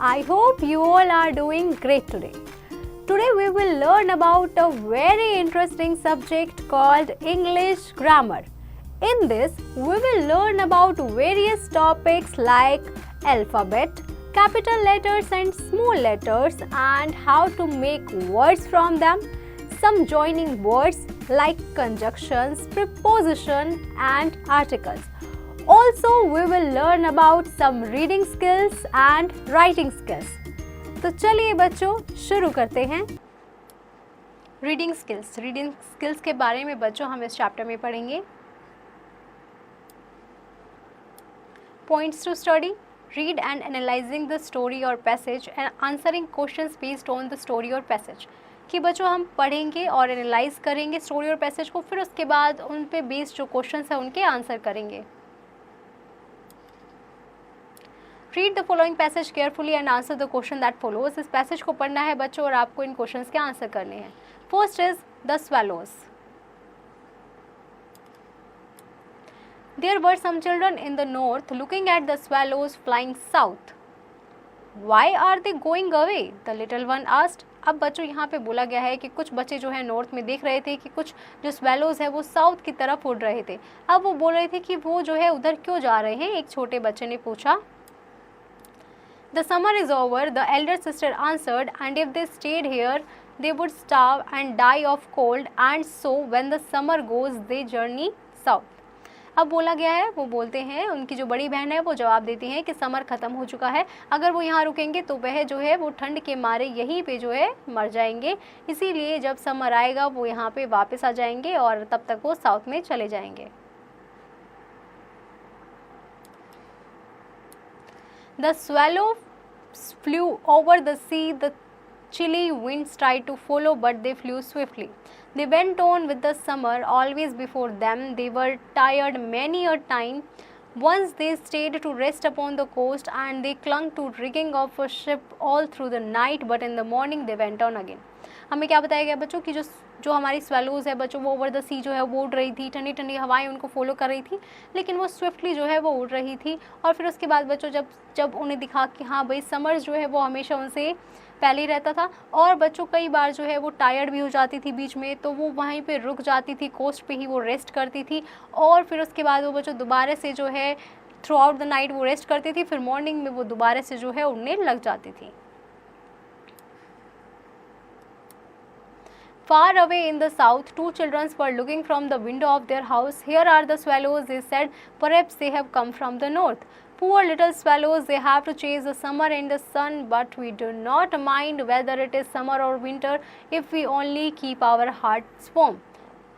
I hope you all are doing great today. Today we will learn about a very interesting subject called English grammar. In this, we will learn about various topics like alphabet, capital letters and small letters, and how to make words from them, some joining words like conjunctions, preposition and articles. Also, we will learn about some reading skills and writing skills. तो चलिए बच्चों शुरू करते हैं। Reading skills के बारे में बच्चों हम इस चैप्टर में पढ़ेंगे। Points to study: read and analysing the story और passage and answering questions based on the story और पैसेज। कि बच्चों हम पढ़ेंगे और एनालाइज करेंगे स्टोरी और पैसेज को, फिर उसके बाद उन पे बेस्ड जो क्वेश्चंस हैं उनके आंसर करेंगे। Read the following passage carefully and answer the question that follows. इस पैसेज को पढ़ना है बच्चों और आपको इन क्वेश्चंस के आंसर करने हैं। First is the swallows. There were some children in the north looking at the swallows flying south. Why are they going away? The little one asked. अब बच्चों यहाँ पे बोला गया है कि कुछ बच्चे जो है नॉर्थ में देख रहे थे कि कुछ जो स्वेलोज है वो साउथ की तरफ उड़ रहे थे। अब वो बोल रहे थे कि वो जो है उधर क्यों जा रहे हैं। एक छोटे बच्चे ने पूछा। The summer is over, the elder sister answered, and if they stayed here, they would starve and die of cold, and so when the summer goes, they journey south. अब बोला गया है, वो बोलते हैं, उनकी जो बड़ी बहन है वो जवाब देती है कि समर ख़त्म हो चुका है, अगर वो यहाँ रुकेंगे तो वह जो है वो ठंड के मारे यहीं पे जो है मर जाएंगे, इसीलिए जब समर आएगा वो यहाँ पे वापस आ जाएंगे और तब तक वो साउथ में चले जाएंगे। The swallow flew over the sea. The chilly winds tried to follow, but they flew swiftly. They went on with the summer always before them. They were tired many a time. Once they stayed to rest upon the coast, and they clung to rigging of a ship all through the night. But in the morning they went on again. हमें क्या बताया गया बच्चों कि जो हमारी swallows है बच्चों वो ओवर द सी जो है वो उड़ रही थी, ठंडी ठंडी हवाएं उनको फॉलो कर रही थी, लेकिन वो स्विफ्टली जो है वो उड़ रही थी। और फिर उसके बाद बच्चों जब उन्हें दिखा कि हाँ भाई समर जो है वो हमेशा उनसे पहले ही रहता था, और बच्चों कई बार जो है वो टायर्ड भी हो जाती थी बीच में, तो वो वहीं पे रुक जाती थी, कोस्ट पे ही वो रेस्ट करती थी, और फिर उसके बाद वो बच्चों दोबारा से जो है थ्रू आउट द नाइट वो रेस्ट करती थी, फिर मॉर्निंग में वो दोबारा से जो है उड़ने लग जाती थी। Far away in the south, two children were looking from the window of their house. Here are the swallows, they said. Perhaps they have come from the north. Poor little swallows, they have to chase the summer and the sun, but we do not mind whether it is summer or winter if we only keep our hearts warm.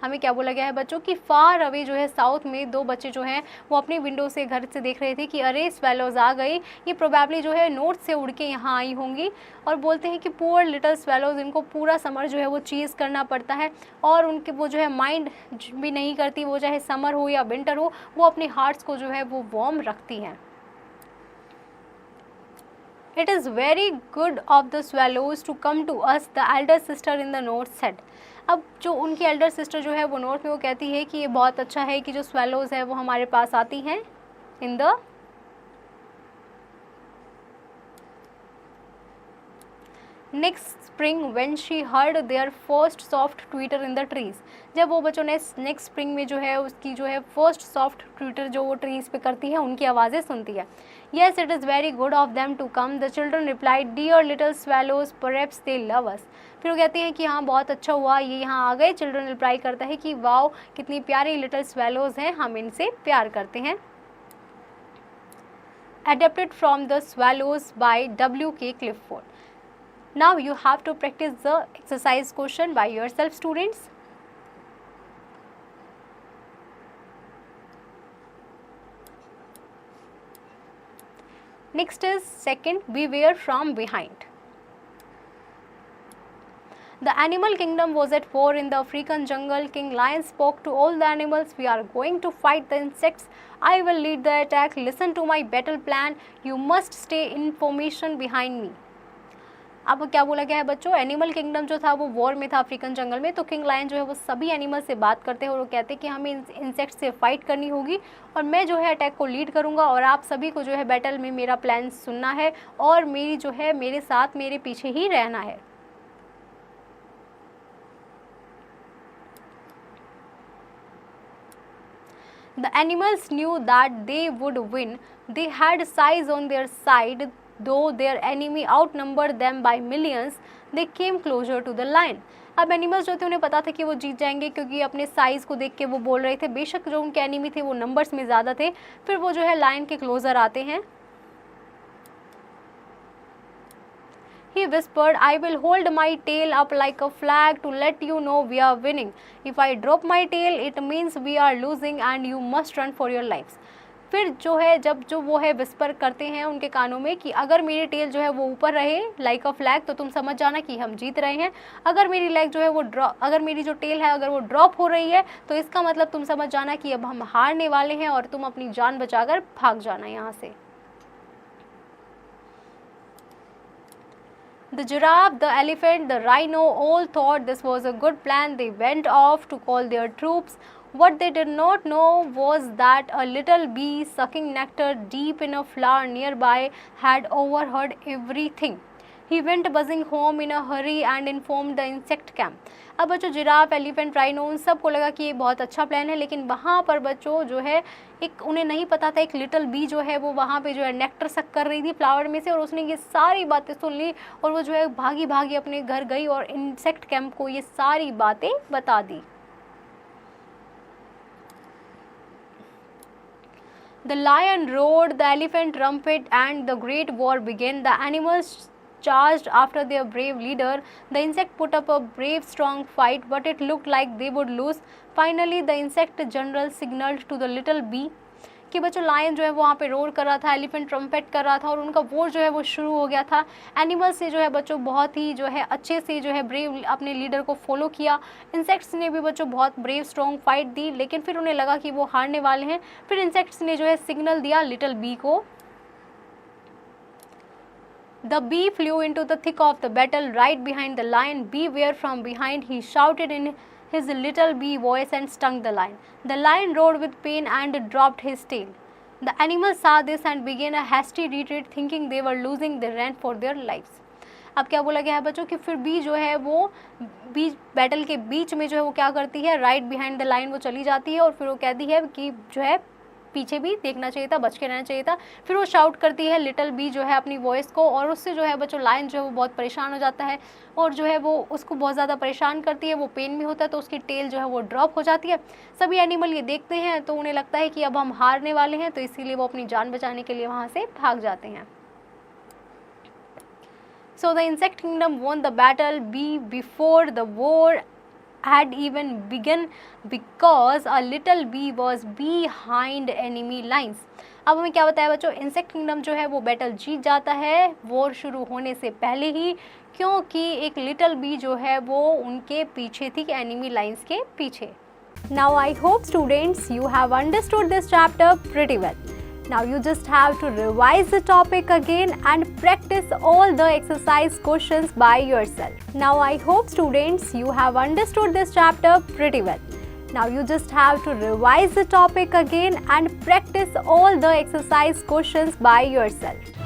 हमें क्या बोला गया है बच्चों कि far away जो है south में दो बच्चे जो हैं वो अपनी विंडो से घर से देख रहे थे कि अरे स्वेलोज आ गई, ये प्रोबेबली जो है नॉर्थ से उड़ के यहाँ आई होंगी, और बोलते हैं कि पुअर लिटिल स्वेलोज, इनको पूरा समर जो है वो चीज़ करना पड़ता है, और उनके वो जो है माइंड भी नहीं करती, वो चाहे समर हो या विंटर हो, वो अपने हार्ट्स को जो है वो वार्म रखती हैं। It is very good of the swallows to come to us, the elder sister in the north said. अब जो उनकी एल्डर सिस्टर जो है वो नॉर्थ में वो कहती है कि ये बहुत अच्छा है कि जो स्वेलोज है वो हमारे पास आती हैं in the next spring when she heard their first soft twitter in the trees. जब वो बच्चों ने नेक्स्ट स्प्रिंग में जो है उसकी जो है फर्स्ट सॉफ्ट ट्विटर जो वो ट्रीज पे करती है उनकी आवाज़ें सुनती है। Yes, it is very good of them to come, the children replied. Dear little swallows, perhaps they love us. फिर वो कहते हैं कि हाँ बहुत अच्छा हुआ ये यहाँ आ गए। चिल्ड्रन रिप्लाई करता है कि वाओ कितनी प्यारी लिटिल स्वेलोज हैं, हम इनसे प्यार करते हैं। Adapted from the Swallows by W.K. Clifford. Now you have to practice the exercise question by yourself, students. Next is second, beware from behind. The animal kingdom was at war in the African jungle. King Lion spoke to all the animals. We are going to fight the insects. I will lead the attack. Listen to my battle plan. You must stay in formation behind me. अब क्या बोला गया है बच्चों, animal kingdom जो था वो war में था अफ्रीकन जंगल में, तो किंग लायन जो है वो सभी एनिमल से बात करते हैं और वो कहते हैं कि हमें इंसेक्ट से फाइट करनी होगी और मैं जो है अटैक को लीड करूंगा और आप सभी को जो है बैटल में मेरा प्लान सुनना है और मेरी जो है मेरे साथ मेरे पीछे ही रहना है। The animals knew that they would win. They had size on their side, though their enemy outnumbered them by millions. They came closer to the lion. अब एनिमल्स जो थे उन्हें पता था कि वो जीत जाएंगे क्योंकि अपने साइज़ को देख के वो बोल रहे थे, बेशक जो उनके एनिमी थे वो नंबर्स में ज़्यादा थे, फिर वो जो है लायन के क्लोज़र आते हैं। He whispered, I will hold my tail up like a flag to let you know we are winning. If I drop my tail, it means we are losing and you must run for your lives. फिर जो है जब जो वो है whisper करते हैं उनके कानों में कि अगर मेरी टेल जो है वो ऊपर रहे लाइक अ फ्लैग तो तुम समझ जाना कि हम जीत रहे हैं, अगर मेरी लेग जो है वो अगर मेरी जो टेल है अगर वो ड्रॉप हो रही है तो इसका मतलब तुम समझ जाना कि अब हम हारने वाले हैं और तुम अपनी जान बचाकर भाग जाना यहाँ से। The giraffe, the elephant, the rhino all thought this was a good plan. They went off to call their troops. What they did not know was that a little bee sucking nectar deep in a flower nearby had overheard everything. He went buzzing home in a hurry and informed the insect camp. अब बच्चों giraffe, elephant, rhino उन सबको लगा कि ये बहुत अच्छा plan है, लेकिन वहाँ पर बच्चों जो है एक उन्हें नहीं पता था एक लिटिल बी जो है वो वहाँ पे जो है नेक्टर सक कर रही थी फ्लावर में से और उसने ये सारी बातें सुन ली और वो जो है भागी भागी अपने घर गई और इंसेक्ट कैंप को ये सारी बातें बता दी। The lion roared, the elephant trumpeted, and the great war began. The animals charged after their brave leader. The insect put up a brave, strong fight, but it looked like they would lose. Finally, the insect general signaled to the little bee कि बच्चों lion जो है वो वहाँ पे roar कर रहा था, एलिफेंट ट्रम्पेट कर रहा था और उनका वॉर जो है वो शुरू हो गया था। एनिमल्स से जो है बच्चों बहुत ही जो है अच्छे से जो है ब्रेव अपने लीडर को फॉलो किया। इंसेक्ट्स ने भी बच्चों बहुत ब्रेव स्ट्रॉन्ग फाइट दी, लेकिन फिर उन्हें लगा कि वो हारने वाले हैं। फिर इंसेक्ट्स ने जो है सिग्नल दिया लिटिल बी को। The bee flew into the thick of the battle right behind the lion. Beware from behind, he shouted in his little bee voice and stung the lion. The lion roared with pain and dropped his tail. The animals saw this and began a hasty retreat, thinking they were losing. They ran for their lives. अब क्या बोला गया है बच्चों कि फिर B जो है वो बीच बैटल के बीच में जो है वो क्या करती है, राइट बिहाइंड द लाइन वो चली जाती है और फिर वो कहती है कि जो है पीछे भी देखना चाहिए था, बच के रहना चाहिए था। फिर वो शाउट करती है लिटिल बी जो है अपनी वॉइस को और उससे जो है बच्चों लायन जो है वो बहुत परेशान हो जाता है और जो है वो उसको बहुत ज़्यादा परेशान करती है, वो पेन में होता है तो उसकी टेल जो है वो ड्रॉप हो जाती है। सभी एनिमल ये देखते हैं तो उन्हें लगता है कि अब हम हारने वाले हैं, तो इसीलिए वो अपनी जान बचाने के लिए वहाँ से भाग जाते हैं। So the insect kingdom won the battle before the war had even begun because a little bee was behind enemy lines. अब हमें क्या बताया बच्चों, इंसेक्ट किंगडम जो है वो बैटल जीत जाता है वॉर शुरू होने से पहले ही, क्योंकि एक लिटिल बी जो है वो उनके पीछे थी, एनिमी लाइंस के पीछे। Now I hope students you have understood this chapter pretty well. Now you just have to revise the topic again and practice all the exercise questions by yourself. Now I hope students you have understood this chapter pretty well. Now you just have to revise the topic again and practice all the exercise questions by yourself.